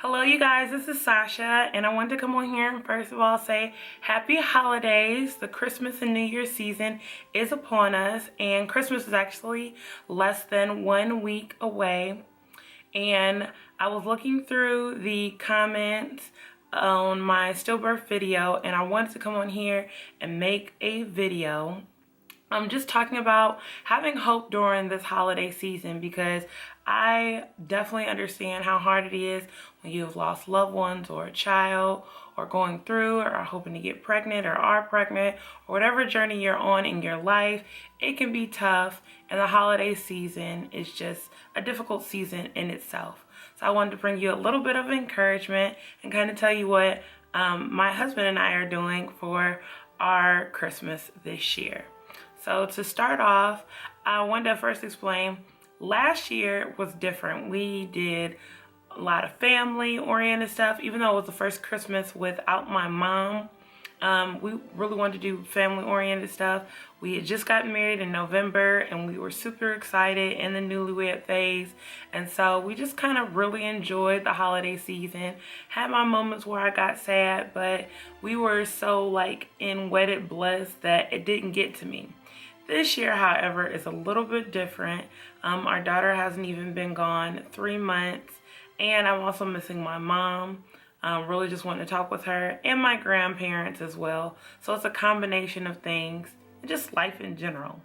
Hello, you guys. This is Sasha, and I wanted to come on here and first of all say happy holidays. The Christmas and New Year season is upon us, and Christmas is actually less than 1 week away. And I was looking through the comments on my Stillbirth video, and I wanted to come on here and make a video. I'm just talking about having hope during this holiday season because I definitely understand how hard it is when you've lost loved ones or a child or going through or are hoping to get pregnant or are pregnant or whatever journey you're on in your life. It can be tough, and the holiday season is just a difficult season in itself. So I wanted to bring you a little bit of encouragement and kind of tell you what my husband and I are doing for our Christmas this year. So to start off, I wanted to first explain, last year was different. We did a lot of family-oriented stuff, even though it was the first Christmas without my mom. We really wanted to do family-oriented stuff. We had just gotten married in November, and we were super excited in the newlywed phase. And so we just kind of really enjoyed the holiday season. Had my moments where I got sad, but we were so in wedded bliss that it didn't get to me. This year, however, is a little bit different. Our daughter hasn't even been gone 3 months, and I'm also missing my mom. Really just wanting to talk with her and my grandparents as well. So it's a combination of things and just life in general.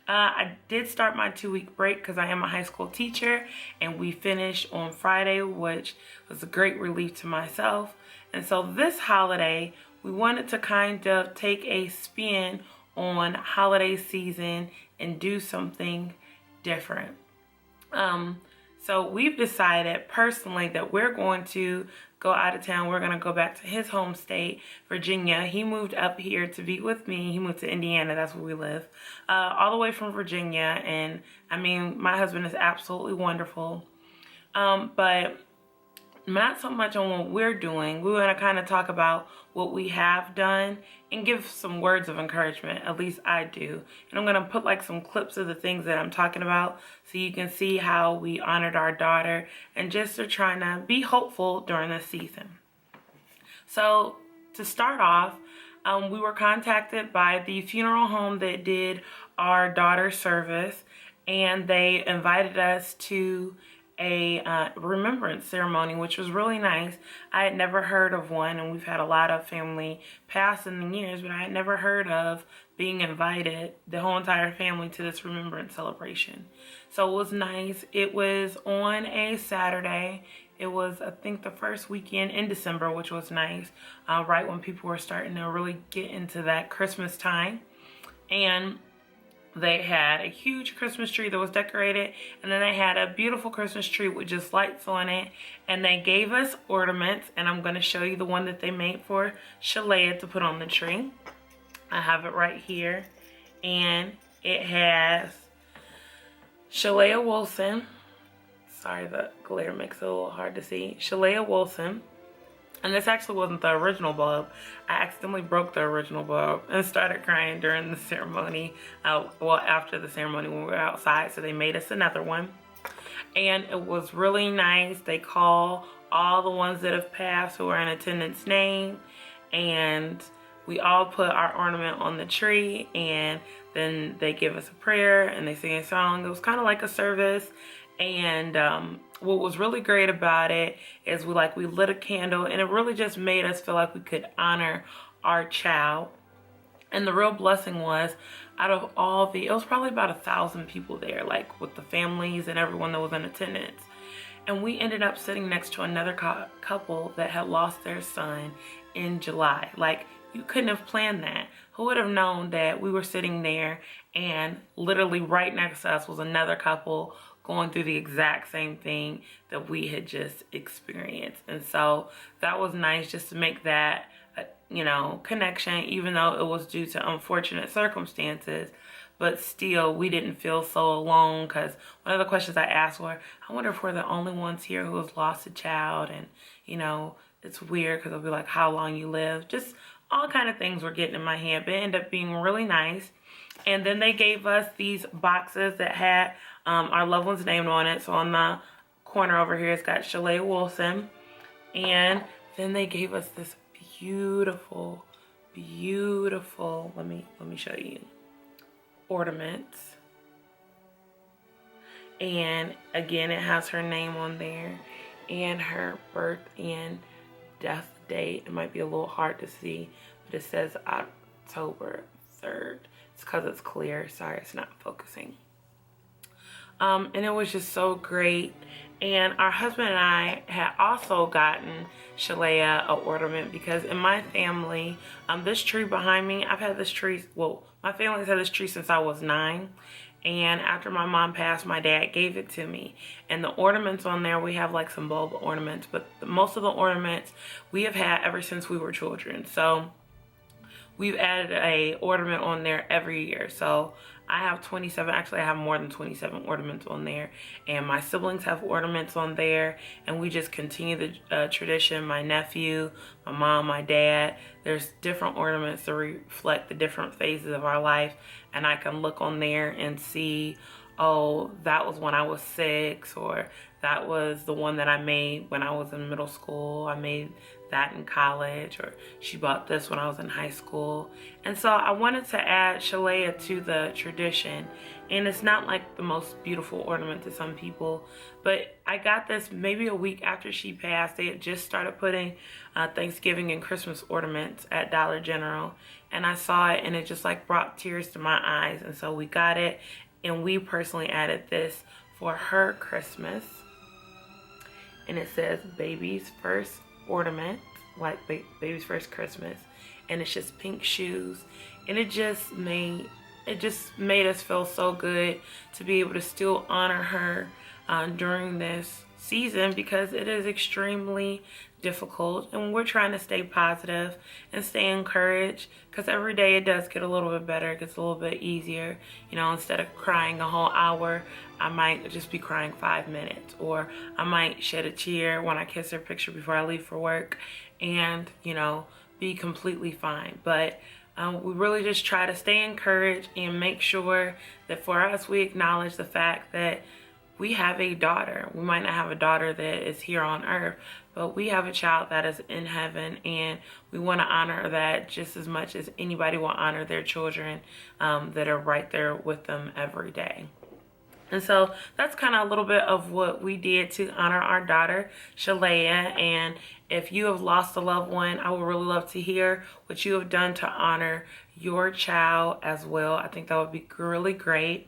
I did start my 2-week break because I am a high school teacher, and we finished on Friday, which was a great relief to myself. And so this holiday, we wanted to kind of take a spin on holiday season and do something different. So we've decided personally that we're going to go out of town. We're going to go back to his home state, Virginia. He moved up here to be with me. He moved to Indiana. That's where we live. All the way from Virginia. And I mean, my husband is absolutely wonderful. But not so much on what we're doing. We want to kind of talk about what we have done and give some words of encouragement. At least I do. And I'm going to put some clips of the things that I'm talking about so you can see how we honored our daughter and just are trying to be hopeful during this season. So to start off, we were contacted by the funeral home that did our daughter's service, and they invited us to a remembrance ceremony, which was really nice. I had never heard of one, and we've had a lot of family pass in the years, but I had never heard of being invited, the whole entire family, to this remembrance celebration. So it was nice. It was on a Saturday. It was, I think, the first weekend in December, which was nice, right when people were starting to really get into that Christmas time. And they had a huge Christmas tree that was decorated, and then they had a beautiful Christmas tree with just lights on it, and they gave us ornaments, and I'm going to show you the one that they made for Shalaya to put on the tree. I have it right here, and it has Shalaya Wilson. Sorry, the glare makes it a little hard to see. Shalaya Wilson. And this actually wasn't the original bulb. I accidentally broke the original bulb and started crying during the ceremony. Well, after the ceremony when we were outside, so they made us another one. And it was really nice. They call all the ones that have passed who are in attendance name, and we all put our ornament on the tree, and then they give us a prayer and they sing a song. It was kind of like a service. And what was really great about it is we lit a candle, and it really just made us feel like we could honor our child. And the real blessing was, out of all it was probably about 1,000 people there, with the families and everyone that was in attendance. And we ended up sitting next to another couple that had lost their son in July. You couldn't have planned that. Who would have known that we were sitting there and literally right next to us was another couple going through the exact same thing that we had just experienced. And so that was nice just to make that, connection, even though it was due to unfortunate circumstances. But still, we didn't feel so alone, because one of the questions I asked were, I wonder if we're the only ones here who has lost a child. And, it's weird because they'll be like, how long you live? Just all kind of things were getting in my head, but it ended up being really nice. And then they gave us these boxes that had our loved one's name on it. So on the corner over here, it's got Shalaya Wilson. And then they gave us this beautiful, beautiful, let me show you, ornaments. And again, it has her name on there and her birth and death date. It might be a little hard to see, but it says October 3rd. It's because it's clear. Sorry, it's not focusing. And it was just so great. And our husband and I had also gotten Shalaya an ornament because in my family, this tree behind me, I've had this tree, well, my family's had this tree since I was 9. And after my mom passed, my dad gave it to me. And the ornaments on there, we have like some bulb ornaments, but most of the ornaments we have had ever since we were children. So we've added a ornament on there every year. So I have 27, actually I have more than 27 ornaments on there. And my siblings have ornaments on there. And we just continue the tradition. My nephew, my mom, my dad, there's different ornaments to reflect the different phases of our life. And I can look on there and see, oh, that was when I was 6, or that was the one that I made when I was in middle school. I made that in college, or she bought this when I was in high school. And so I wanted to add Shalaya to the tradition. And it's not like the most beautiful ornament to some people, but I got this maybe a week after she passed. They had just started putting Thanksgiving and Christmas ornaments at Dollar General, and I saw it and it just like brought tears to my eyes. And so we got it, and we personally added this for her Christmas. And it says baby's first ornament, like baby's first Christmas, and it's just pink shoes. And it just made us feel so good to be able to still honor her during this season, because it is extremely difficult, and we're trying to stay positive and stay encouraged, because every day it does get a little bit better. It gets a little bit easier. You know, instead of crying a whole hour, I might just be crying 5 minutes, or I might shed a tear when I kiss her picture before I leave for work, and, you know, be completely fine. But we really just try to stay encouraged and make sure that for us, we acknowledge the fact that we have a daughter. We might not have a daughter that is here on earth, but we have a child that is in heaven, and we want to honor that just as much as anybody will honor their children that are right there with them every day. And so that's kind of a little bit of what we did to honor our daughter, Shalaya. And if you have lost a loved one, I would really love to hear what you have done to honor your child as well. I think that would be really great.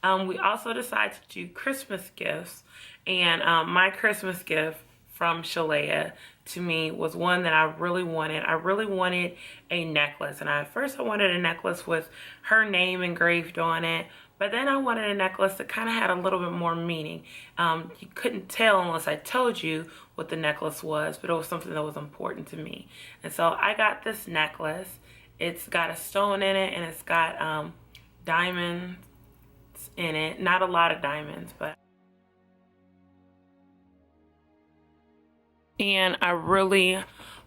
We also decided to do Christmas gifts. And my Christmas gift from Shalaya to me was one that I really wanted. I really wanted a necklace. And at first I wanted a necklace with her name engraved on it. But then I wanted a necklace that kind of had a little bit more meaning. You couldn't tell unless I told you what the necklace was, but it was something that was important to me. And so I got this necklace. It's got a stone in it, and it's got diamonds in it. Not a lot of diamonds, but. And I really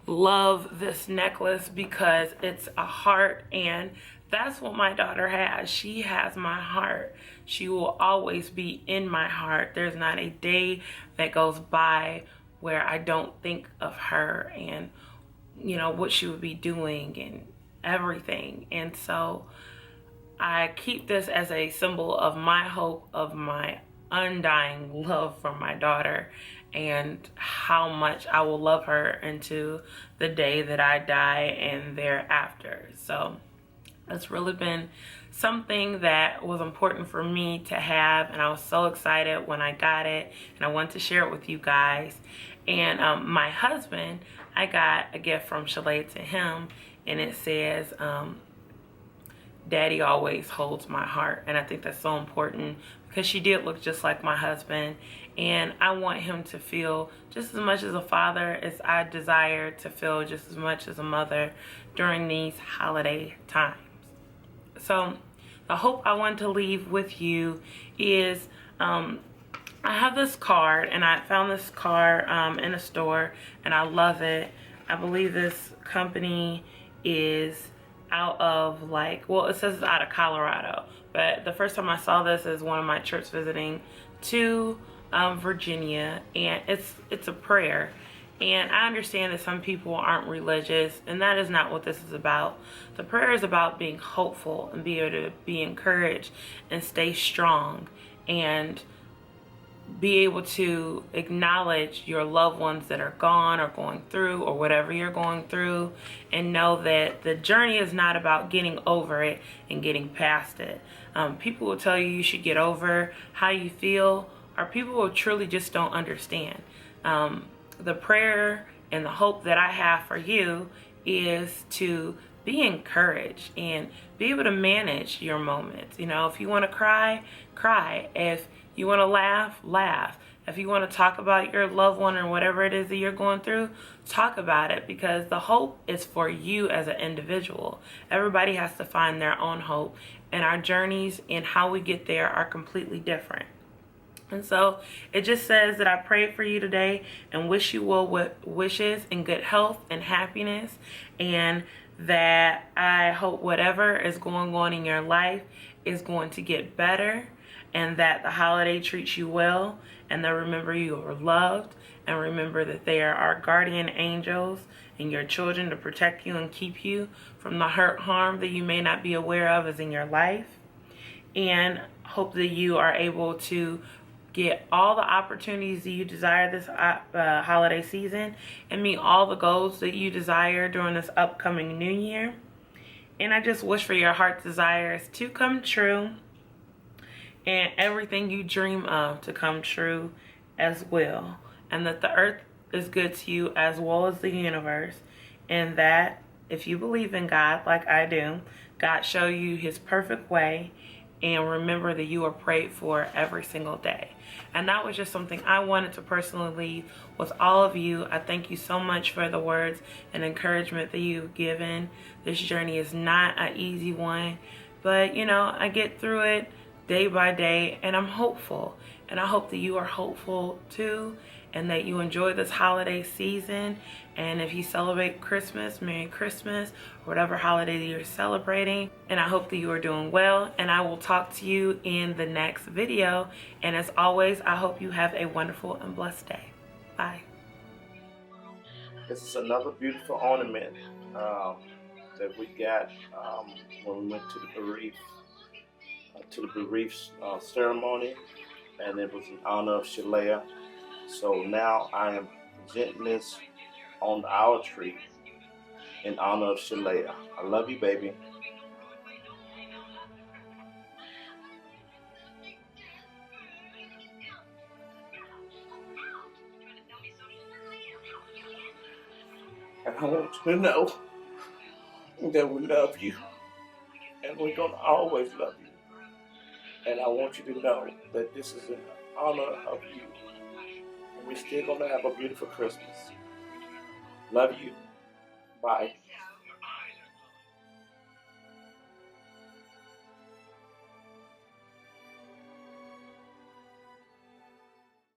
love this necklace because it's a heart, and that's what my daughter has. She has my heart. She will always be in my heart. There's not a day that goes by where I don't think of her and, you know, what she would be doing and everything. And so I keep this as a symbol of my hope, of my undying love for my daughter, and how much I will love her into the day that I die and thereafter. So it's really been something that was important for me to have, and I was so excited when I got it, and I wanted to share it with you guys. And my husband, I got a gift from Shalaya to him, and it says, Daddy always holds my heart. And I think that's so important because she did look just like my husband, and I want him to feel just as much as a father as I desire to feel just as much as a mother during these holiday times. So the hope I want to leave with you is I have this card, and I found this card in a store, and I love it. I believe this company is out of, like, well, it says it's out of Colorado, but the first time I saw this is one of my trips visiting to Virginia, and it's a prayer, And I understand that some people aren't religious, and that is not what this is about. The prayer is about being hopeful and be able to be encouraged and stay strong and be able to acknowledge your loved ones that are gone or going through or whatever you're going through, and know that the journey is not about getting over it and getting past it. People will tell you should get over how you feel, or people will truly just don't understand. The prayer and the hope that I have for you is to be encouraged and be able to manage your moments. You know, if you want to cry, cry. If you want to laugh, laugh. If you want to talk about your loved one or whatever it is that you're going through, talk about it, because the hope is for you as an individual. Everybody has to find their own hope, and our journeys and how we get there are completely different. And so it just says that I pray for you today and wish you well with wishes and good health and happiness, and that I hope whatever is going on in your life is going to get better, and that the holiday treats you well, and that remember you are loved, and remember that they are our guardian angels and your children to protect you and keep you from the hurt, harm that you may not be aware of is in your life. And hope that you are able to get all the opportunities that you desire this holiday season, and meet all the goals that you desire during this upcoming new year. And I just wish for your heart's desires to come true, and everything you dream of to come true as well, and that the earth is good to you as well as the universe, and that if you believe in God like I do, God show you his perfect way, and remember that you are prayed for every single day. And that was just something I wanted to personally leave with all of you. I thank you so much for the words and encouragement that you've given. This journey is not an easy one, but you know, I get through it day by day, and I'm hopeful. And I hope that you are hopeful too, and that you enjoy this holiday season. And if you celebrate Christmas, Merry Christmas, or whatever holiday that you're celebrating. And I hope that you are doing well, and I will talk to you in the next video. And as always, I hope you have a wonderful and blessed day. Bye. This is another beautiful ornament that we got when we went to the bereaved ceremony, and it was in honor of Shalaya. So now I am presenting this on our tree in honor of Shalaya. I love you, baby. And I want you to know that we love you, and we're going to always love you. And I want you to know that this is in honor of you. And we're still going to have a beautiful Christmas. Love you. Bye.